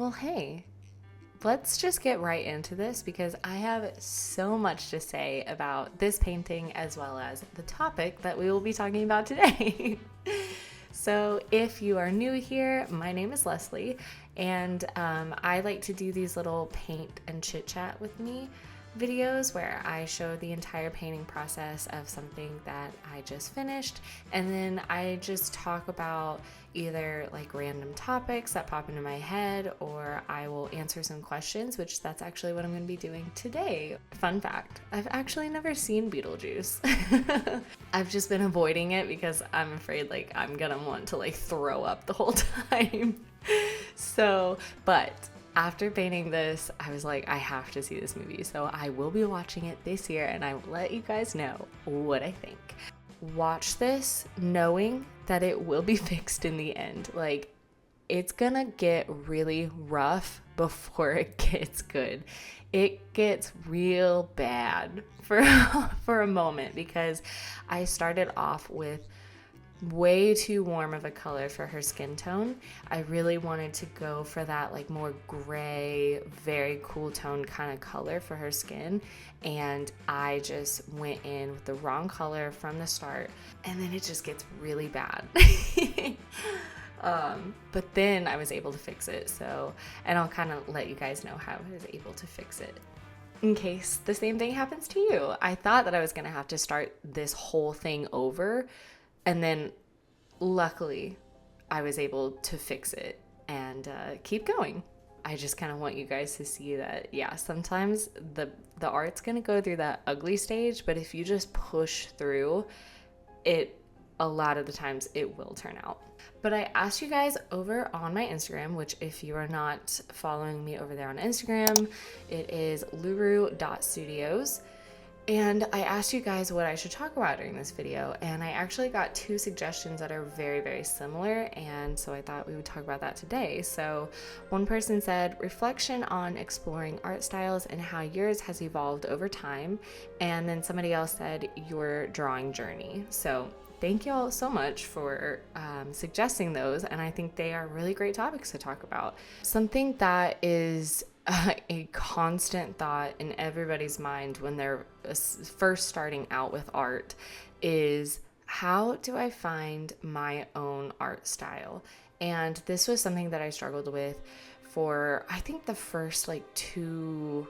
Well, hey, let's just get right into this because I have so much to say about this painting as well as the topic that we will be talking about today. So, if you are new here, my name is Leslie, and I like to do these little paint and chit chat with me videos where I show the entire painting process of something that I just finished, and then I just talk about either like random topics that pop into my head, or I will answer some questions, which that's actually what I'm going to be doing today. Fun fact, I've actually never seen Beetlejuice. I've just been avoiding it because I'm afraid like I'm gonna want to like throw up the whole time. But after painting this, I was like, I have to see this movie. So I will be watching it this year and I will let you guys know what I think. Watch this knowing that it will be fixed in the end. Like, it's gonna get really rough before it gets good. It gets real bad for a moment because I started off with way too warm of a color for her skin tone. I really wanted to go for that like more gray, very cool tone kind of color for her skin, and I just went in with the wrong color from the start, and then it just gets really bad. But then I was able to fix it, and I'll kind of let you guys know how I was able to fix it in case the same thing happens to you. I thought that I was gonna have to start this whole thing over, and then luckily I was able to fix it and keep going. I just kind of want you guys to see that, yeah, sometimes the art's gonna go through that ugly stage, but if you just push through it, a lot of the times it will turn out. But I asked you guys over on my Instagram, which if you are not following me over there on Instagram, it is luru.studios. And I asked you guys what I should talk about during this video, and I actually got 2 suggestions that are very, very similar, and so I thought we would talk about that today. So one person said, reflection on exploring art styles and how yours has evolved over time, and then somebody else said, your drawing journey. So thank you all so much for suggesting those, and I think they are really great topics to talk about. Something that is a constant thought in everybody's mind when they're first starting out with art is, how do I find my own art style? And this was something that I struggled with for, I think, the first like 2-3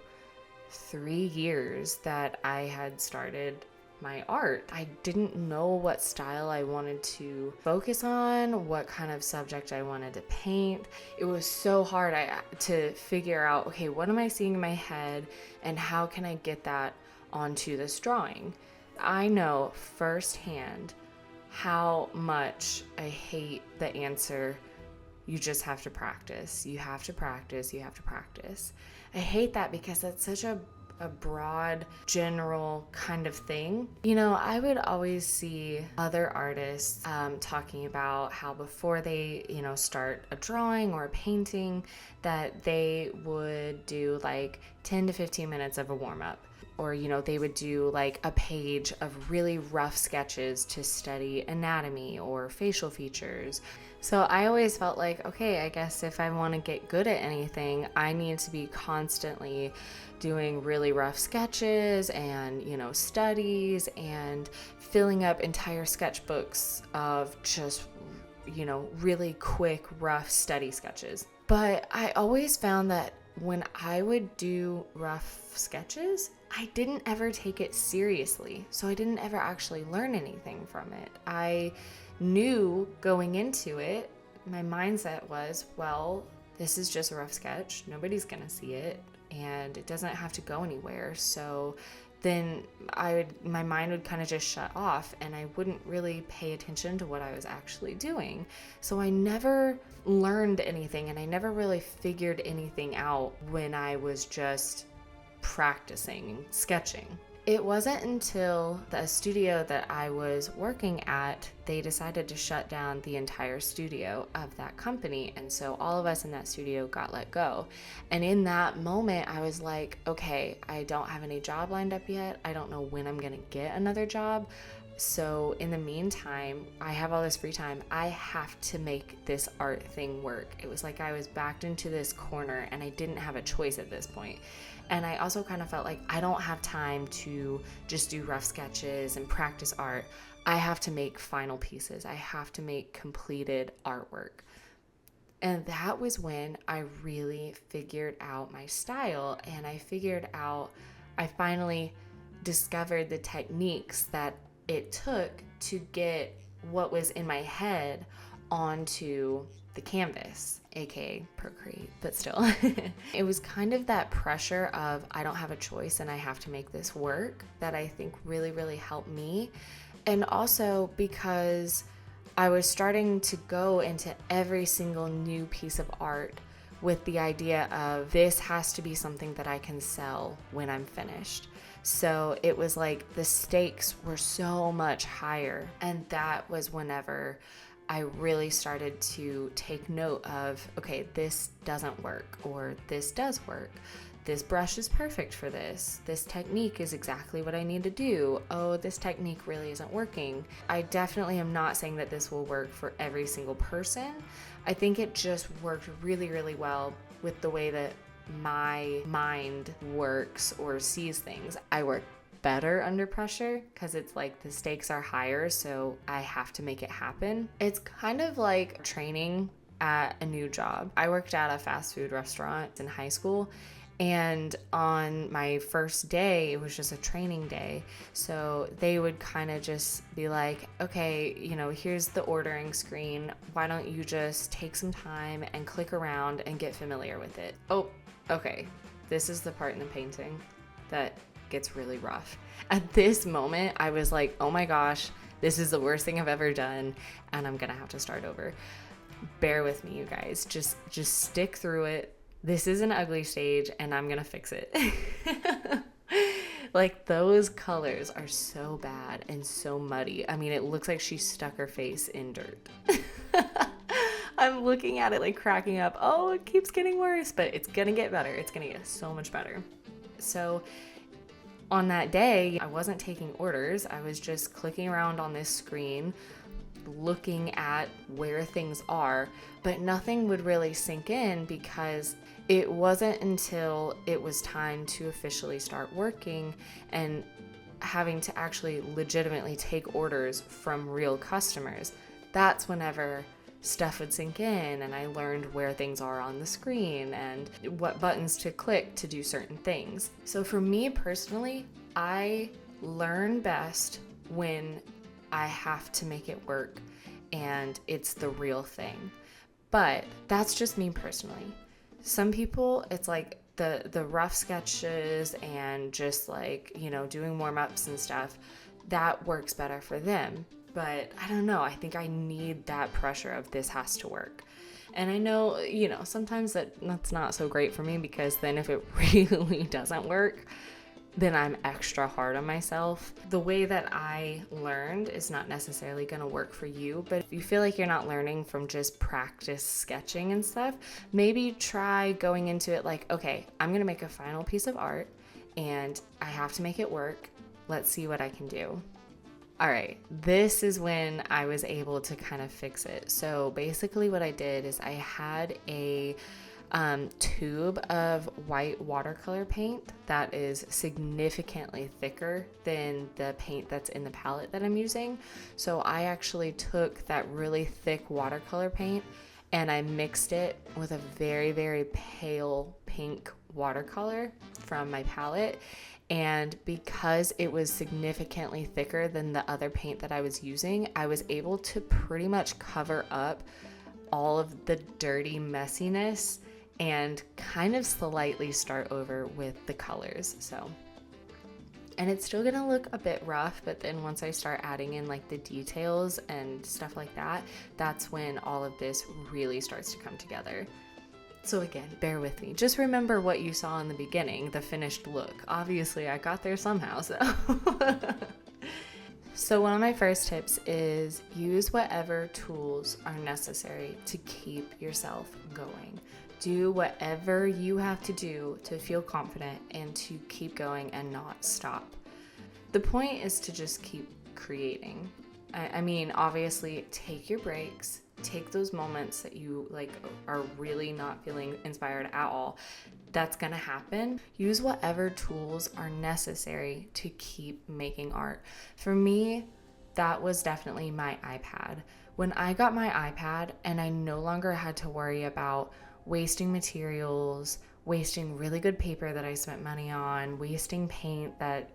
years that I had started my art. I didn't know what style I wanted to focus on, what kind of subject I wanted to paint. It was so hard to figure out, okay, what am I seeing in my head and how can I get that onto this drawing? I know firsthand how much I hate the answer, you just have to practice. You have to practice. You have to practice. I hate that because that's such a broad, general kind of thing. You know, I would always see other artists talking about how before they, start a drawing or a painting, that they would do like 10 to 15 minutes of a warm-up. Or, they would do like a page of really rough sketches to study anatomy or facial features. So I always felt like, okay, I guess if I want to get good at anything, I need to be constantly doing really rough sketches and, studies and filling up entire sketchbooks of just, really quick, rough study sketches. But I always found that when I would do rough sketches, I didn't ever take it seriously. So I didn't ever actually learn anything from it. I knew going into it, my mindset was, well, this is just a rough sketch. Nobody's going to see it, and it doesn't have to go anywhere. So then my mind would kind of just shut off, and I wouldn't really pay attention to what I was actually doing. So I never learned anything, and I never really figured anything out when I was just practicing sketching. It wasn't until the studio that I was working at, they decided to shut down the entire studio of that company. And so all of us in that studio got let go. And in that moment, I was like, okay, I don't have any job lined up yet. I don't know when I'm going to get another job. So in the meantime, I have all this free time. I have to make this art thing work. It was like I was backed into this corner and I didn't have a choice at this point. And I also kind of felt like I don't have time to just do rough sketches and practice art. I have to make final pieces. I have to make completed artwork. And that was when I really figured out my style, and I finally discovered the techniques that it took to get what was in my head onto the canvas, aka Procreate, but still. It was kind of that pressure of I don't have a choice and I have to make this work that I think really, really helped me. And also because I was starting to go into every single new piece of art with the idea of this has to be something that I can sell when I'm finished. So it was like the stakes were so much higher. And that was whenever I really started to take note of, okay, this doesn't work, or this does work. This brush is perfect for this. This technique is exactly what I need to do. Oh, this technique really isn't working. I definitely am not saying that this will work for every single person. I think it just worked really, really well with the way that my mind works or sees things. I work better under pressure because it's like the stakes are higher, so I have to make it happen. It's kind of like training at a new job. I worked at a fast food restaurant in high school, and on my first day, it was just a training day. So they would kind of just be like, okay, here's the ordering screen. Why don't you just take some time and click around and get familiar with it? Oh, okay. This is the part in the painting that gets really rough. At this moment, I was like, oh my gosh, this is the worst thing I've ever done, and I'm gonna have to start over. Bear with me, you guys. Just stick through it. This is an ugly stage and I'm gonna fix it. Like, those colors are so bad and so muddy. I mean, it looks like she stuck her face in dirt. I'm looking at it like cracking up. Oh, it keeps getting worse, but it's gonna get better. It's gonna get so much better. So on that day, I wasn't taking orders. I was just clicking around on this screen, looking at where things are, but nothing would really sink in because it wasn't until it was time to officially start working and having to actually legitimately take orders from real customers. That's whenever stuff would sink in, and I learned where things are on the screen and what buttons to click to do certain things. So for me personally, I learn best when I have to make it work and it's the real thing. But that's just me personally. Some people, it's like the rough sketches and just like, doing warm-ups and stuff, that works better for them. But I don't know, I think I need that pressure of this has to work. And I know, sometimes that's not so great for me, because then if it really doesn't work, then I'm extra hard on myself. The way that I learned is not necessarily going to work for you, but if you feel like you're not learning from just practice sketching and stuff, maybe try going into it like, okay, I'm going to make a final piece of art and I have to make it work. Let's see what I can do. All right, this is when I was able to kind of fix it. So basically what I did is I had a tube of white watercolor paint that is significantly thicker than the paint that's in the palette that I'm using. So I actually took that really thick watercolor paint and I mixed it with a very, very pale pink watercolor from my palette. And because it was significantly thicker than the other paint that I was using, I was able to pretty much cover up all of the dirty messiness and kind of slightly start over with the colors. And it's still gonna look a bit rough, but then once I start adding in like the details and stuff like that, that's when all of this really starts to come together. So again, bear with me. Just remember what you saw in the beginning, the finished look. Obviously, I got there somehow, so. So one of my first tips is use whatever tools are necessary to keep yourself going. Do whatever you have to do to feel confident and to keep going and not stop. The point is to just keep creating. I mean, obviously, take your breaks, take those moments that you like are really not feeling inspired at all. That's gonna happen. Use whatever tools are necessary to keep making art. For me, that was definitely my iPad. When I got my iPad and I no longer had to worry about wasting materials, wasting really good paper that I spent money on, wasting paint that,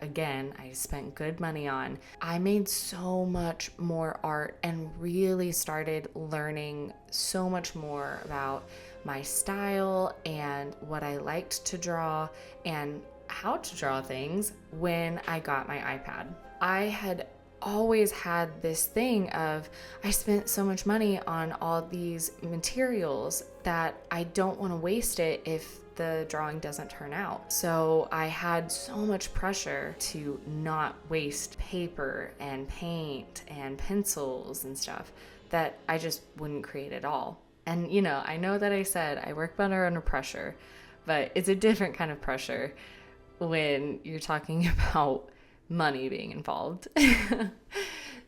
again, I spent good money on. I made so much more art and really started learning so much more about my style and what I liked to draw and how to draw things when I got my iPad. I had always had this thing of I spent so much money on all these materials that I don't want to waste it if the drawing doesn't turn out. So I had so much pressure to not waste paper and paint and pencils and stuff that I just wouldn't create at all. And I know that I said I work better under pressure, but it's a different kind of pressure when you're talking about money being involved.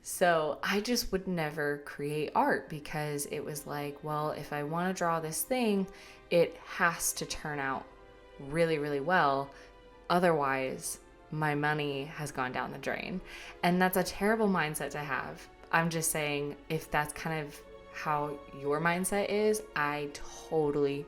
So I just would never create art because it was like, well, if I want to draw this thing, it has to turn out really, really well. Otherwise, my money has gone down the drain. And that's a terrible mindset to have. I'm just saying, if that's kind of how your mindset is, I totally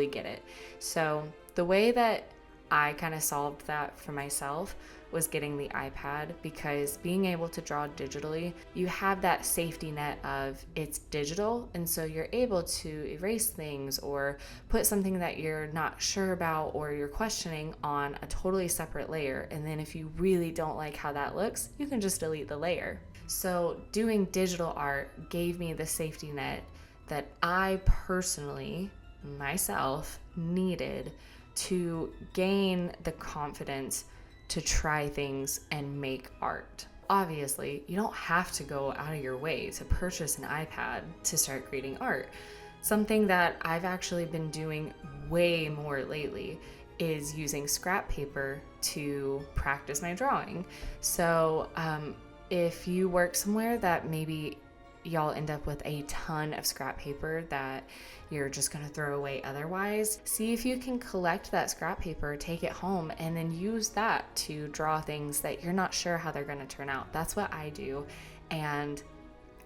get it. So the way that I kind of solved that for myself was getting the iPad, because being able to draw digitally, you have that safety net of it's digital, and so you're able to erase things or put something that you're not sure about or you're questioning on a totally separate layer. And then if you really don't like how that looks, you can just delete the layer. So doing digital art gave me the safety net that I personally, myself, needed to gain the confidence to try things and make art. Obviously, you don't have to go out of your way to purchase an iPad to start creating art. Something that I've actually been doing way more lately is using scrap paper to practice my drawing. So if you work somewhere that maybe y'all end up with a ton of scrap paper that you're just going to throw away otherwise, see if you can collect that scrap paper, take it home, and then use that to draw things that you're not sure how they're going to turn out. That's what I do, and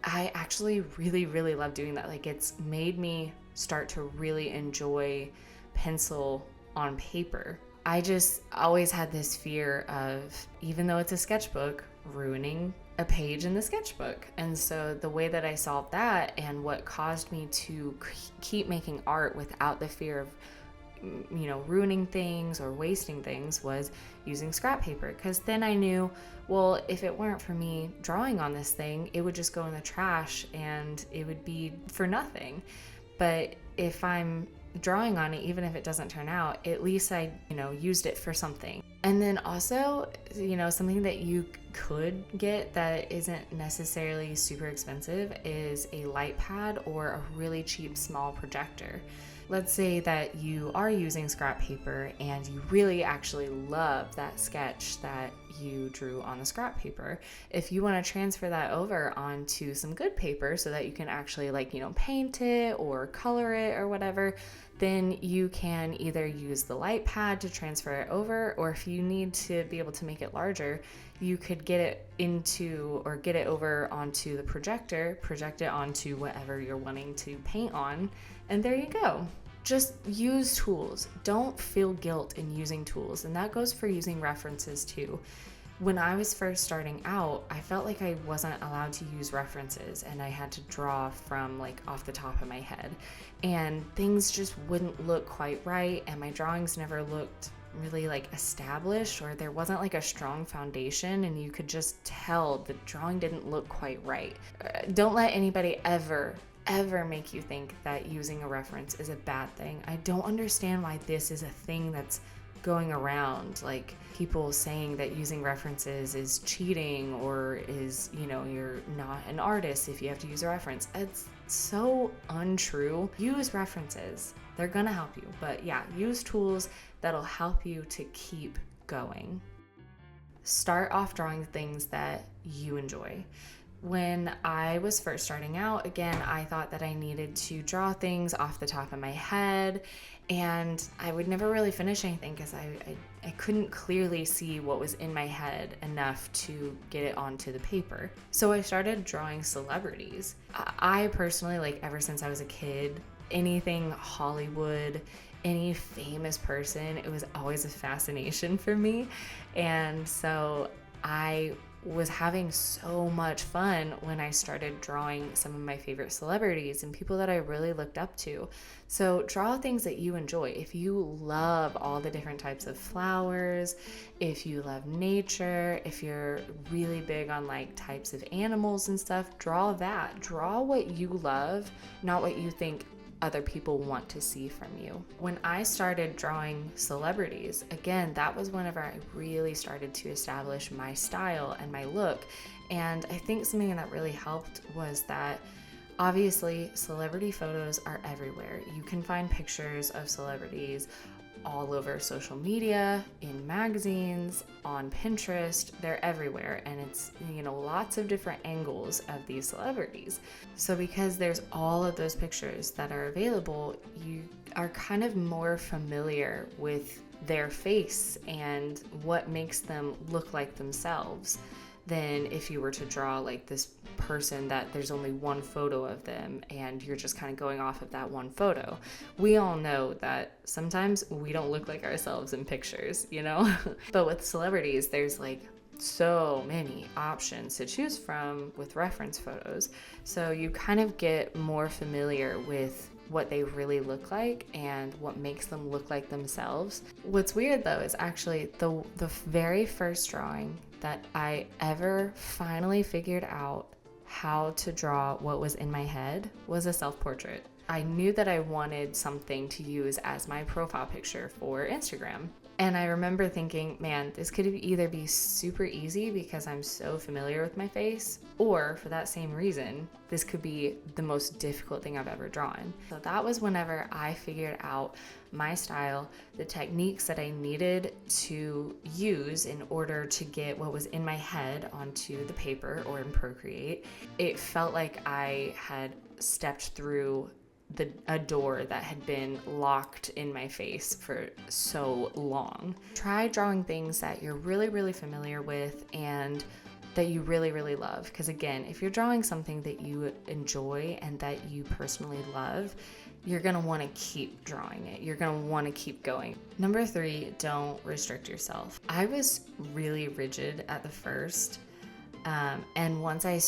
I actually really, really love doing that. Like, it's made me start to really enjoy pencil on paper. I just always had this fear of, even though it's a sketchbook, ruining a page in the sketchbook. And so the way that I solved that, and what caused me to keep making art without the fear of ruining things or wasting things, was using scrap paper. Because then I knew, well, if it weren't for me drawing on this thing, it would just go in the trash and it would be for nothing. But if I'm drawing on it, even if it doesn't turn out, at least I used it for something. And then also, something that you could get that isn't necessarily super expensive is a light pad or a really cheap small projector. Let's say that you are using scrap paper and you really actually love that sketch that you drew on the scrap paper. If you want to transfer that over onto some good paper so that you can actually paint it or color it or whatever, then you can either use the light pad to transfer it over, or if you need to be able to make it larger, you could get it over onto the projector, project it onto whatever you're wanting to paint on, and there you go. Just use tools. Don't feel guilt in using tools, and that goes for using references too. When I was first starting out, I felt like I wasn't allowed to use references and I had to draw from off the top of my head, and things just wouldn't look quite right, and my drawings never looked really established, or there wasn't a strong foundation, and you could just tell the drawing didn't look quite right. Don't let anybody ever make you think that using a reference is a bad thing. I don't understand why this is a thing that's going around, people saying that using references is cheating, or is, you're not an artist if you have to use a reference. It's so untrue. Use references. They're gonna help you. But yeah, use tools that'll help you to keep going. start off drawing things that you enjoy. When I was first starting out, again, I thought that I needed to draw things off the top of my head, and I would never really finish anything because I couldn't clearly see what was in my head enough to get it onto the paper. So I started drawing celebrities. I personally, like, ever since I was a kid, anything Hollywood, any famous person, it was always a fascination for me. And so I was having so much fun when I started drawing some of my favorite celebrities and people that I really looked up to. So draw things that you enjoy. If you love all the different types of flowers, if you love nature, if you're really big on like types of animals and stuff, draw that. Draw what you love, not what you think other people want to see from you. When I started drawing celebrities, again, that was whenever I really started to establish my style and my look. And I think something that really helped was that obviously celebrity photos are everywhere. You can find pictures of celebrities all over social media, in magazines, on Pinterest. They're everywhere, and it's, lots of different angles of these celebrities. So because there's all of those pictures that are available, you are kind of more familiar with their face and what makes them look like themselves than if you were to draw like this person that there's only one photo of them and you're just kind of going off of that one photo. We all know that sometimes we don't look like ourselves in pictures, But with celebrities, there's like so many options to choose from with reference photos. So you kind of get more familiar with what they really look like and what makes them look like themselves. What's weird though is actually the very first drawing that I ever finally figured out how to draw what was in my head was a self-portrait. I knew that I wanted something to use as my profile picture for Instagram. And I remember thinking, man, this could either be super easy because I'm so familiar with my face, or for that same reason, this could be the most difficult thing I've ever drawn. So that was whenever I figured out my style, the techniques that I needed to use in order to get what was in my head onto the paper or in Procreate. It felt like I had stepped through a door that had been locked in my face for so long. Try drawing things that you're really, really familiar with and that you really, really love. Because again, if you're drawing something that you enjoy and that you personally love, you're gonna want to keep drawing it. You're gonna want to keep going. Number 3, don't restrict yourself. I was really rigid at the first, and once I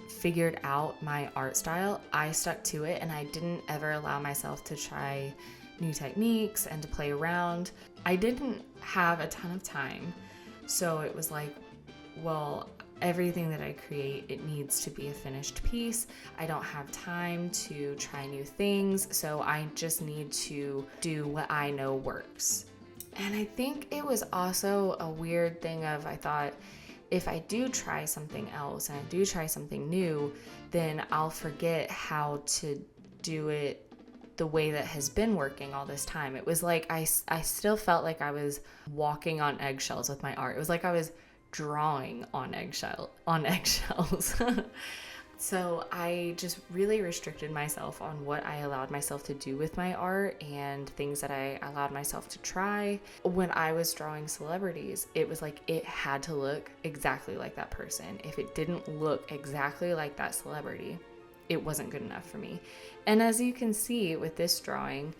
figured out my art style, I stuck to it and I didn't ever allow myself to try new techniques and to play around. I didn't have a ton of time, so it was like, well, everything that I create, it needs to be a finished piece. I don't have time to try new things, so I just need to do what I know works. And I think it was also a weird thing of, I thought, if I do try something else and I do try something new, then I'll forget how to do it the way that has been working all this time. It was like I still felt like I was walking on eggshells with my art. It was like I was drawing on eggshells. So I just really restricted myself on what I allowed myself to do with my art and things that I allowed myself to try. When I was drawing celebrities, it was like it had to look exactly like that person. If it didn't look exactly like that celebrity, it wasn't good enough for me. And as you can see with this drawing,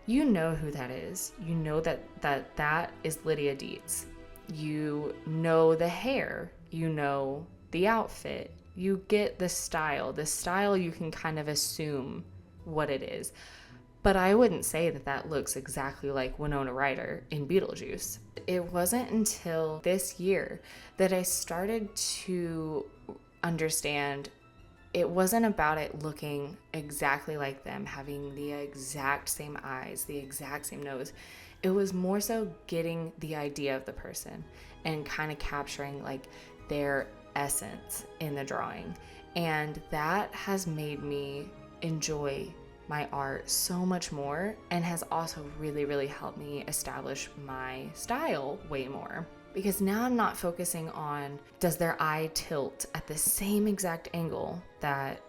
you know who that is. You know that is Lydia Dietz. You know the hair. You know the outfit. You get the style. The style, you can kind of assume what it is. But I wouldn't say that looks exactly like Winona Ryder in Beetlejuice. It wasn't until this year that I started to understand it wasn't about it looking exactly like them, having the exact same eyes, the exact same nose. It was more so getting the idea of the person and kind of capturing like their essence in the drawing. And that has made me enjoy my art so much more and has also really, really helped me establish my style way more. because now I'm not focusing on, does their eye tilt at the same exact angle that,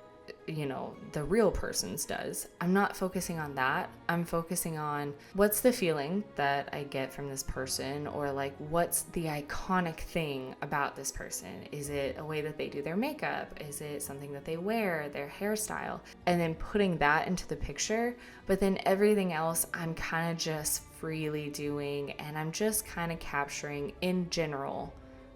the real person's does. I'm not focusing on that. I'm focusing on, what's the feeling that I get from this person, or like, what's the iconic thing about this person? Is it a way that they do their makeup? Is it something that they wear, their hairstyle? And then putting that into the picture. But then everything else I'm kind of just freely doing, and I'm just kind of capturing in general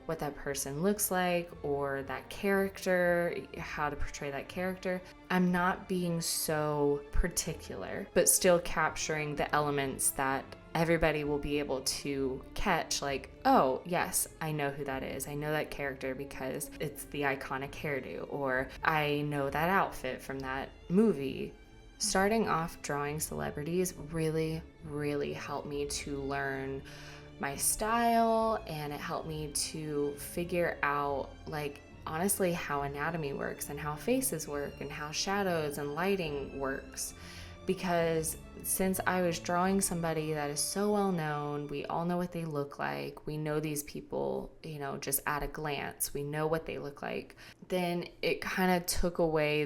what that person looks like, or that character, how to portray that character. I'm not being so particular, but still capturing the elements that everybody will be able to catch, like, oh yes, I know who that is. I know that character because it's the iconic hairdo, or I know that outfit from that movie. Starting off drawing celebrities really, really helped me to learn my style, and it helped me to figure out, like, honestly, how anatomy works and how faces work and how shadows and lighting works. Because since I was drawing somebody that is so well known, we all know what they look like, we know these people, just at a glance, we know what they look like, then it kind of took away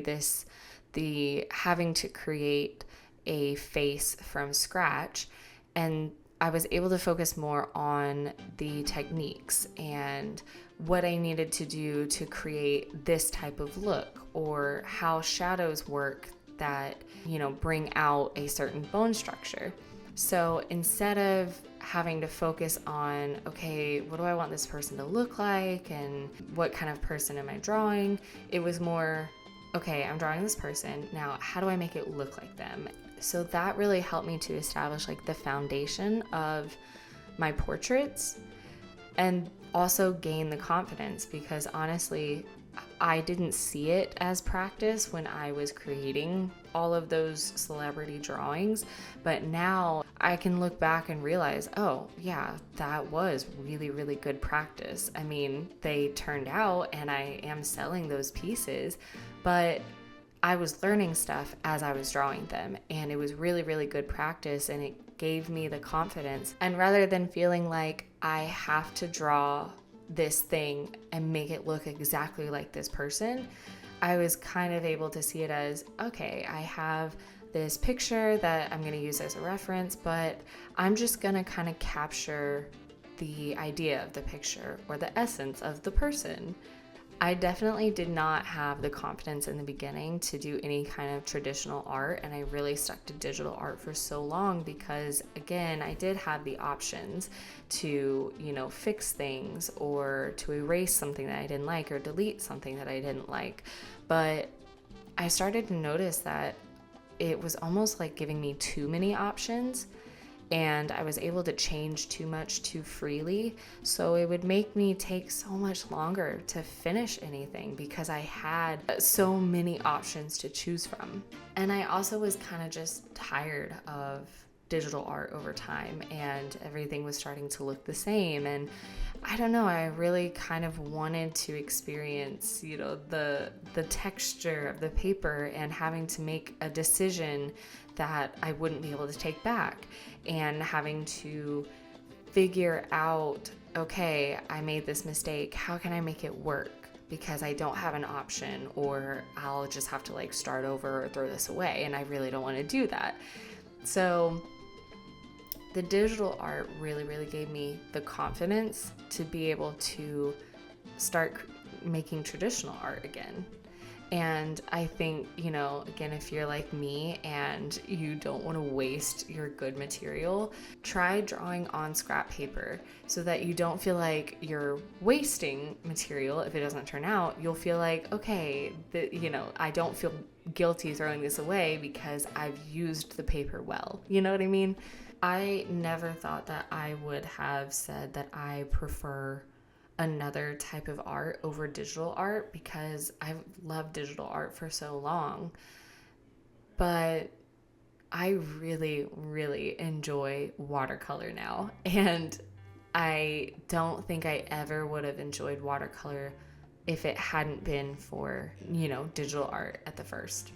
the having to create a face from scratch, and I was able to focus more on the techniques and what I needed to do to create this type of look, or how shadows work that, bring out a certain bone structure. So instead of having to focus on, okay, what do I want this person to look like and what kind of person am I drawing, it was more, okay, I'm drawing this person, now how do I make it look like them? So that really helped me to establish like the foundation of my portraits, and also gain the confidence, because honestly, I didn't see it as practice when I was creating all of those celebrity drawings, but now I can look back and realize, oh yeah, that was really, really good practice. I mean, they turned out and I am selling those pieces, but I was learning stuff as I was drawing them, and it was really, really good practice, and it gave me the confidence. And rather than feeling like I have to draw this thing and make it look exactly like this person, I was kind of able to see it as, okay, I have this picture that I'm going to use as a reference, but I'm just going to kind of capture the idea of the picture or the essence of the person. I definitely did not have the confidence in the beginning to do any kind of traditional art, and I really stuck to digital art for so long because, again, I did have the options to, fix things or to erase something that I didn't like or delete something that I didn't like. But I started to notice that it was almost like giving me too many options, and I was able to change too much too freely, so it would make me take so much longer to finish anything because I had so many options to choose from. And I also was kind of just tired of digital art over time, and everything was starting to look the same, and I don't know, I really kind of wanted to experience, the texture of the paper, and having to make a decision that I wouldn't be able to take back, and having to figure out, okay, I made this mistake, how can I make it work? Because I don't have an option, or I'll just have to start over or throw this away, and I really don't want to do that. So the digital art really, really gave me the confidence to be able to start making traditional art again. And I think, again, if you're like me and you don't want to waste your good material, try drawing on scrap paper so that you don't feel like you're wasting material. If it doesn't turn out, you'll feel like, okay, I don't feel guilty throwing this away because I've used the paper well. You know what I mean? I never thought that I would have said that I prefer another type of art over digital art because I've loved digital art for so long. But I really, really enjoy watercolor now. And I don't think I ever would have enjoyed watercolor if it hadn't been for, digital art at the first.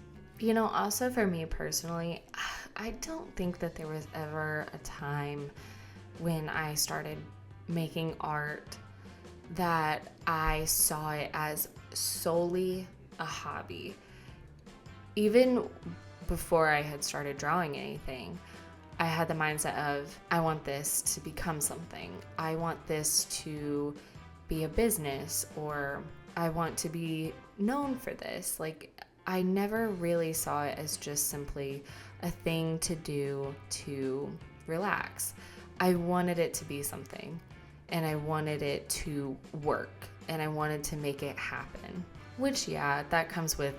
Also for me personally, I don't think that there was ever a time when I started making art that I saw it as solely a hobby. Even before I had started drawing anything, I had the mindset of, I want this to become something. I want this to be a business, or I want to be known for this. Like, I never really saw it as just simply a thing to do to relax. I wanted it to be something, and I wanted it to work, and I wanted to make it happen. Which, yeah, that comes with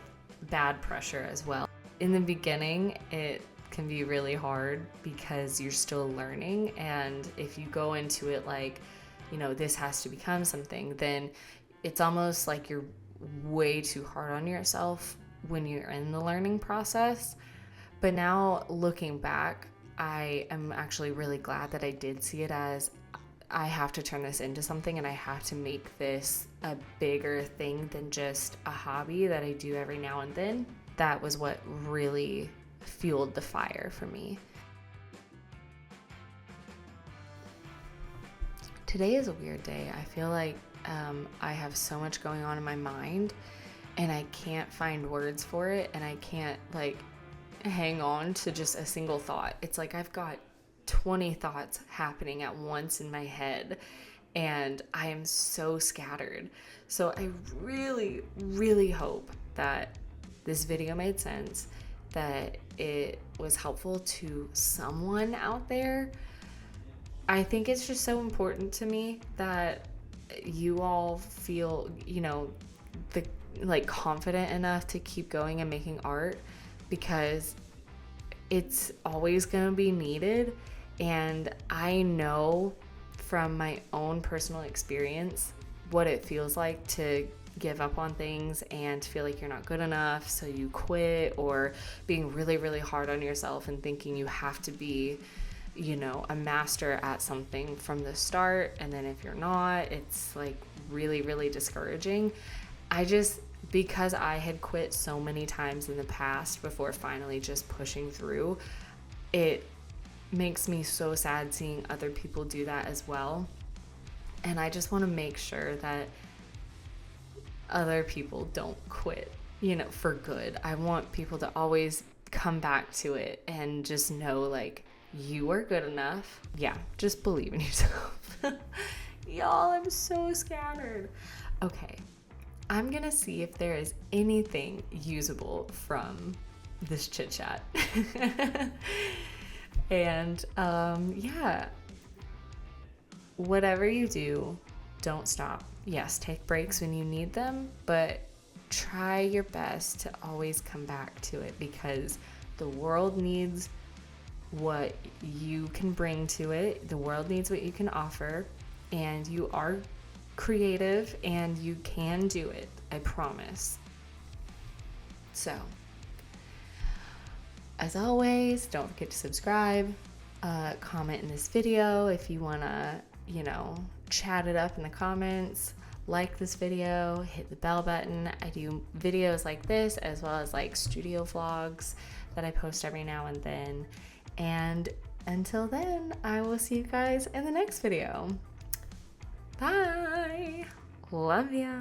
bad pressure as well. In the beginning, it can be really hard because you're still learning, and if you go into it like, you know, this has to become something, then it's almost like you're way too hard on yourself when you're in the learning process. But now looking back, I am actually really glad that I did see it as, I have to turn this into something, and I have to make this a bigger thing than just a hobby that I do every now and then. That was what really fueled the fire for me. Today is a weird day. I feel like I have so much going on in my mind, and I can't find words for it, and I can't like hang on to just a single thought. It's like I've got 20 thoughts happening at once in my head, and I am so scattered. So I really, really hope that this video made sense, that it was helpful to someone out there. I think it's just so important to me that you all feel, you know, confident enough to keep going and making art, because it's always going to be needed. And I know from my own personal experience what it feels like to give up on things and feel like you're not good enough, so you quit, or being really, really hard on yourself and thinking you have to be, you know, a master at something from the start, and then if you're not, it's like really, really discouraging. Because I had quit so many times in the past before finally just pushing through, it makes me so sad seeing other people do that as well. And I just want to make sure that other people don't quit, you know, for good. I want people to always come back to it and just know, like, you are good enough. Yeah, just believe in yourself. Y'all, I'm so scattered. Okay, I'm gonna see if there is anything usable from this chit chat. And yeah, whatever you do, don't stop. Yes, take breaks when you need them, but try your best to always come back to it, because the world needs what you can bring to it. The world needs what you can offer, and you are creative and you can do it. I promise. So, as always, don't forget to subscribe, comment in this video if you want to, you know, chat it up in the comments, like this video, hit the bell button. I do videos like this as well as like studio vlogs that I post every now and then. And until then, I will see you guys in the next video. Bye. Love ya.